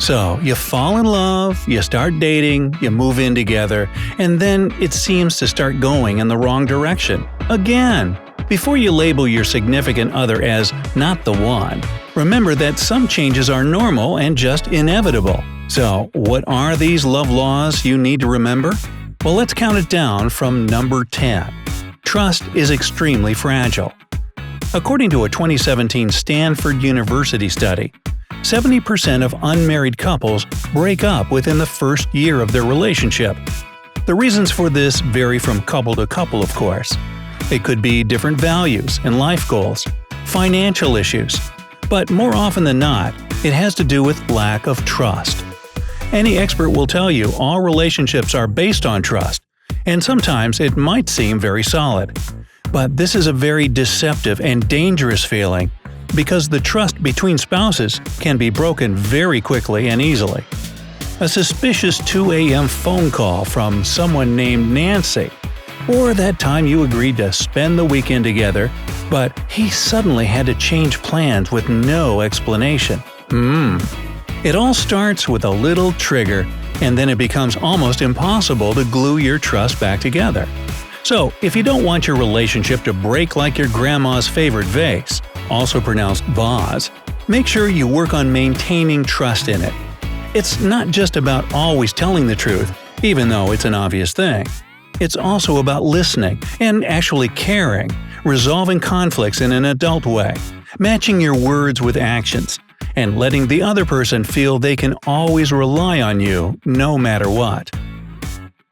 So, you fall in love, you start dating, you move in together, and then it seems to start going in the wrong direction. Again! Before you label your significant other as not the one, remember that some changes are normal and just inevitable. So, what are these love laws you need to remember? Well, let's count it down from number 10. Trust is extremely fragile. According to a 2017 Stanford University study, 70% of unmarried couples break up within the first year of their relationship. The reasons for this vary from couple to couple, of course. It could be different values and life goals, financial issues, but more often than not, it has to do with lack of trust. Any expert will tell you all relationships are based on trust, and sometimes it might seem very solid. But this is a very deceptive and dangerous feeling because the trust between spouses can be broken very quickly and easily. A suspicious 2 a.m. phone call from someone named Nancy, or that time you agreed to spend the weekend together, but he suddenly had to change plans with no explanation. It all starts with a little trigger, and then it becomes almost impossible to glue your trust back together. So, if you don't want your relationship to break like your grandma's favorite vase, also pronounced vase, make sure you work on maintaining trust in it. It's not just about always telling the truth, even though it's an obvious thing. It's also about listening and actually caring, resolving conflicts in an adult way, matching your words with actions, and letting the other person feel they can always rely on you no matter what.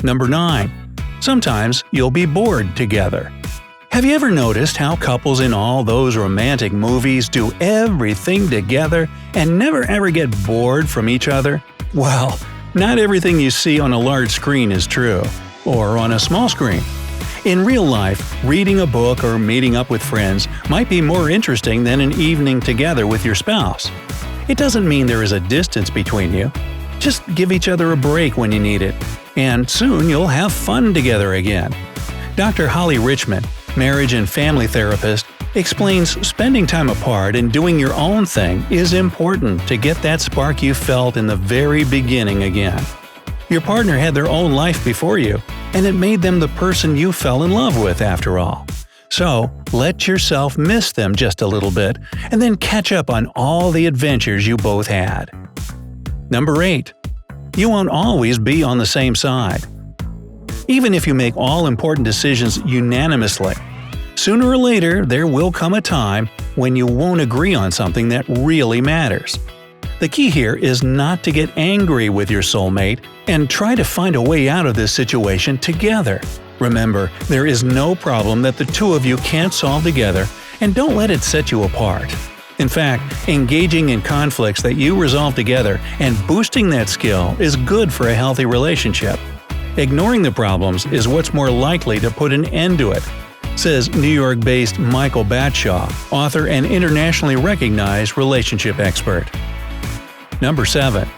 Number 9. Sometimes you'll be bored together. Have you ever noticed how couples in all those romantic movies do everything together and never ever get bored from each other? Well, not everything you see on a large screen is true, or on a small screen. In real life, reading a book or meeting up with friends might be more interesting than an evening together with your spouse. It doesn't mean there is a distance between you. Just give each other a break when you need it, and soon you'll have fun together again. Dr. Holly Richmond, marriage and family therapist, explains spending time apart and doing your own thing is important to get that spark you felt in the very beginning again. Your partner had their own life before you, and it made them the person you fell in love with after all. So, let yourself miss them just a little bit, and then catch up on all the adventures you both had. Number 8. You won't always be on the same side. Even if you make all important decisions unanimously, sooner or later there will come a time when you won't agree on something that really matters. The key here is not to get angry with your soulmate and try to find a way out of this situation together. Remember, there is no problem that the two of you can't solve together, and don't let it set you apart. In fact, engaging in conflicts that you resolve together and boosting that skill is good for a healthy relationship. Ignoring the problems is what's more likely to put an end to it, says New York-based Michael Batshaw, author and internationally recognized relationship expert. Number 7.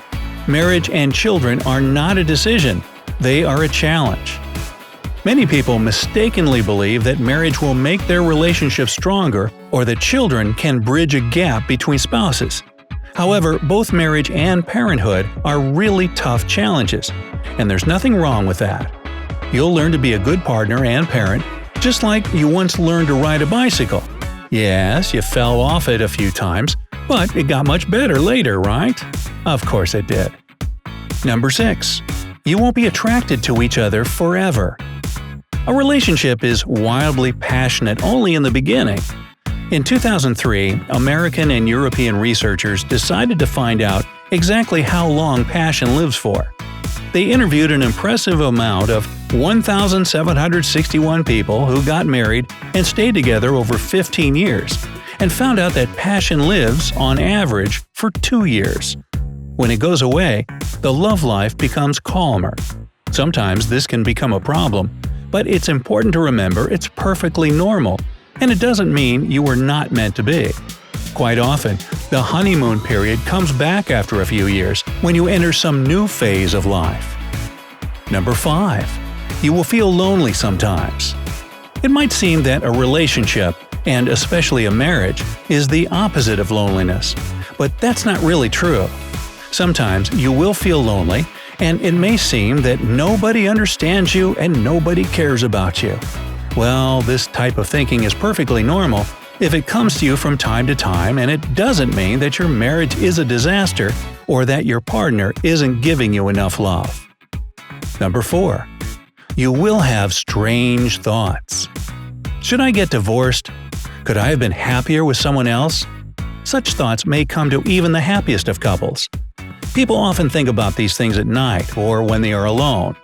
Marriage and children are not a decision, they are a challenge. Many people mistakenly believe that marriage will make their relationship stronger or that children can bridge a gap between spouses. However, both marriage and parenthood are really tough challenges, and there's nothing wrong with that. You'll learn to be a good partner and parent, just like you once learned to ride a bicycle. Yes, you fell off it a few times, but it got much better later, right? Of course it did. Number 6. You won't be attracted to each other forever. A relationship is wildly passionate only in the beginning. In 2003, American and European researchers decided to find out exactly how long passion lives for. They interviewed an impressive amount of 1,761 people who got married and stayed together over 15 years, and found out that passion lives, on average, for 2 years. When it goes away, the love life becomes calmer. Sometimes this can become a problem, but it's important to remember it's perfectly normal, and it doesn't mean you were not meant to be. Quite often, the honeymoon period comes back after a few years when you enter some new phase of life. Number 5. You will feel lonely sometimes. It might seem that a relationship, and especially a marriage, is the opposite of loneliness, but that's not really true. Sometimes you will feel lonely, and it may seem that nobody understands you and nobody cares about you. Well, this type of thinking is perfectly normal if it comes to you from time to time, and it doesn't mean that your marriage is a disaster or that your partner isn't giving you enough love. Number 4. You will have strange thoughts. Should I get divorced? Could I have been happier with someone else? Such thoughts may come to even the happiest of couples. People often think about these things at night or when they are alone.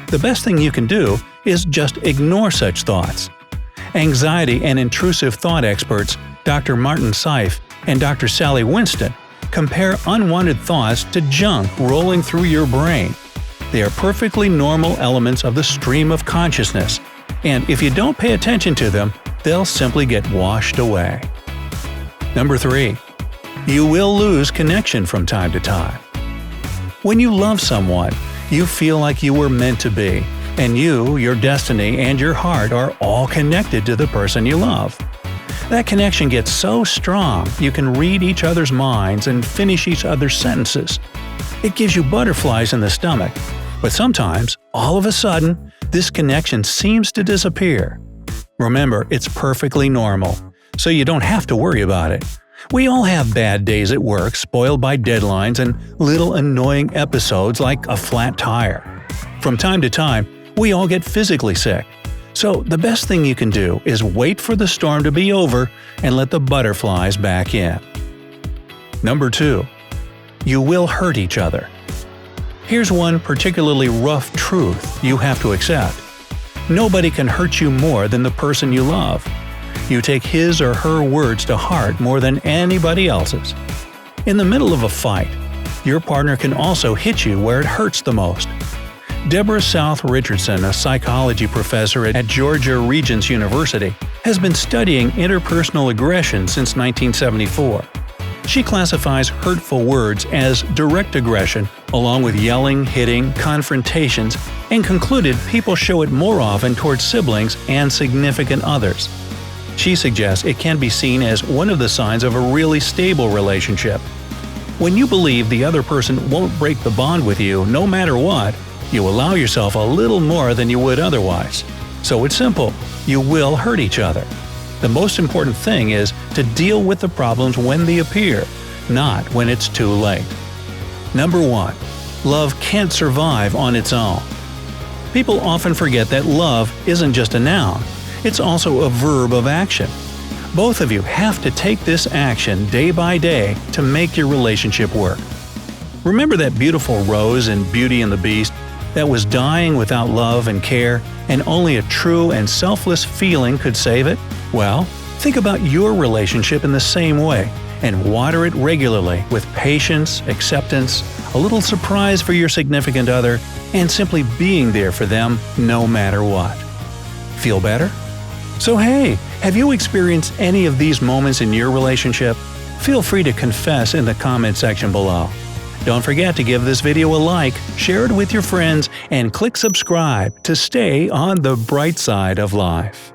The best thing you can do is just ignore such thoughts. Anxiety and intrusive thought experts Dr. Martin Seif and Dr. Sally Winston compare unwanted thoughts to junk rolling through your brain. They are perfectly normal elements of the stream of consciousness, and if you don't pay attention to them, they'll simply get washed away. Number 3. You will lose connection from time to time. When you love someone, you feel like you were meant to be, and you, your destiny, and your heart are all connected to the person you love. That connection gets so strong you can read each other's minds and finish each other's sentences. It gives you butterflies in the stomach, but sometimes, all of a sudden, this connection seems to disappear. Remember, it's perfectly normal, so you don't have to worry about it. We all have bad days at work spoiled by deadlines and little annoying episodes like a flat tire. From time to time, we all get physically sick. So the best thing you can do is wait for the storm to be over and let the butterflies back in. Number 2. You will hurt each other. Here's one particularly rough truth you have to accept. Nobody can hurt you more than the person you love. You take his or her words to heart more than anybody else's. In the middle of a fight, your partner can also hit you where it hurts the most. Deborah South Richardson, a psychology professor at Georgia Regents University, has been studying interpersonal aggression since 1974. She classifies hurtful words as direct aggression, along with yelling, hitting, confrontations, and concluded people show it more often towards siblings and significant others. She suggests it can be seen as one of the signs of a really stable relationship. When you believe the other person won't break the bond with you no matter what, you allow yourself a little more than you would otherwise. So it's simple. You will hurt each other. The most important thing is to deal with the problems when they appear, not when it's too late. Number 1. Love can't survive on its own. People often forget that love isn't just a noun. It's also a verb of action. Both of you have to take this action day by day to make your relationship work. Remember that beautiful rose in Beauty and the Beast that was dying without love and care, and only a true and selfless feeling could save it? Well, think about your relationship in the same way, and water it regularly with patience, acceptance, a little surprise for your significant other, and simply being there for them no matter what. Feel better? So hey, have you experienced any of these moments in your relationship? Feel free to confess in the comment section below. Don't forget to give this video a like, share it with your friends, and click subscribe to stay on the bright side of life.